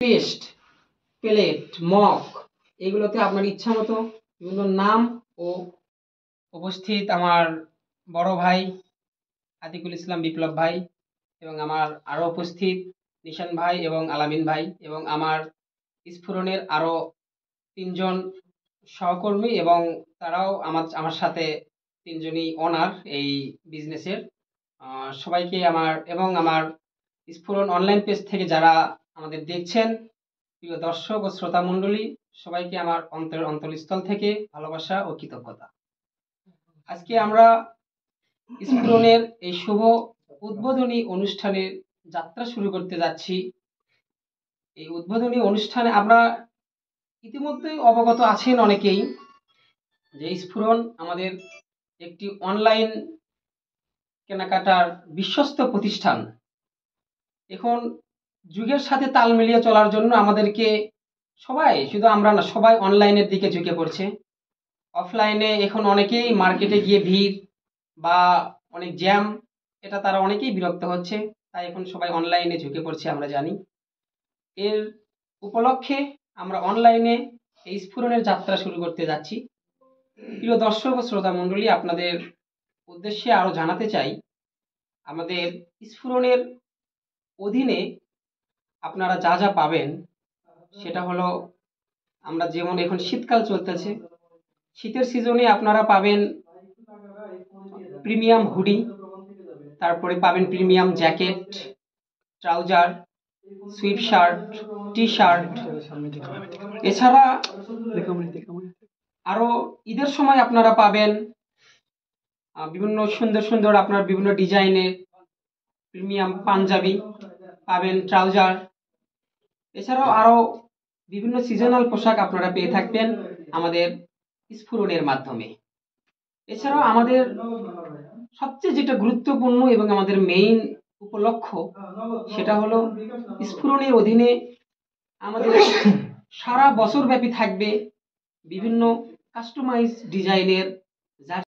Paste, plate, mug এগুলোতে আপনার ইচ্ছা মতো বিভিন্ন নাম ও উপস্থিত আমার বড় ভাই আতিকুল ইসলাম বিপ্লব ভাই এবং আমার আরও উপস্থিত নিশান ভাই এবং আলামিন ভাই এবং আমার স্ফুরণের আরও ৩ জন সহকর্মী এবং তারাও আমার সাথে ৩ জনই ওনার এই বিজনেসের। সবাইকে আমার স্ফুরণ অনলাইন পেজ থেকে যারা আমাদের দেখছেন, প্রিয় দর্শক ও শ্রোতা মণ্ডলী, সবাইকে আমার অন্তরস্থল থেকে ভালোবাসা ও কৃতজ্ঞতা। আজকে আমরা স্ফুরণের এই শুভ উদ্বোধনী অনুষ্ঠানের যাত্রা শুরু করতে যাচ্ছি। এই উদ্বোধনী অনুষ্ঠানে আমরা ইতিমধ্যেই অবগত আছেন অনেকেই যে স্ফুরণ আমাদের একটি অনলাইন কেনাকাটার বিশ্বস্ত প্রতিষ্ঠান। এখন যুগের সাথে তাল মিলিয়ে চলার জন্য আমাদেরকে শুধু আমরা না, সবাই অনলাইনের দিকে ঝুঁকে পড়ছে। অফলাইনে এখন অনেকেই মার্কেটে গিয়ে ভিড় বা অনেক জ্যাম, এটা তারা অনেকেই বিরক্ত হচ্ছে, তাই এখন সবাই অনলাইনে ঝুঁকে পড়ছে আমরা জানি। এর উপলক্ষে আমরা অনলাইনে এই স্ফুরণের যাত্রা শুরু করতে যাচ্ছি। প্রিয় দর্শক ও শ্রোতা মণ্ডলী, আপনাদের উদ্দেশ্যে আরও জানাতে চাই, আমাদের স্ফুরণের অধীনে আপনারা যা যা পাবেন সেটা হলো, আমরা যেমন এখন শীতকাল চলতেছে, শীতের সিজনে আপনারা পাবেন প্রিমিয়াম হুডি, তারপরে পাবেন premium jacket, trouser, sweep shirt, T shirt. এছাড়া আরো ঈদের সময় আপনারা পাবেন বিভিন্ন সুন্দর সুন্দর আপনার বিভিন্ন ডিজাইনের প্রিমিয়াম পাঞ্জাবি পাবেন, ট্রাউজার। এছাড়াও আরো বিভিন্ন সিজনাল পোশাক আপনারা পেয়ে থাকবেন আমাদের স্ফুরণের মাধ্যমে। এছাড়াও আমাদের সবচেয়ে যেটা গুরুত্বপূর্ণ এবং আমাদের মেইন উপলক্ষ, সেটা হলো স্ফুরণের অধীনে আমাদের সারা বছর ব্যাপী থাকবে বিভিন্ন কাস্টমাইজ ডিজাইনের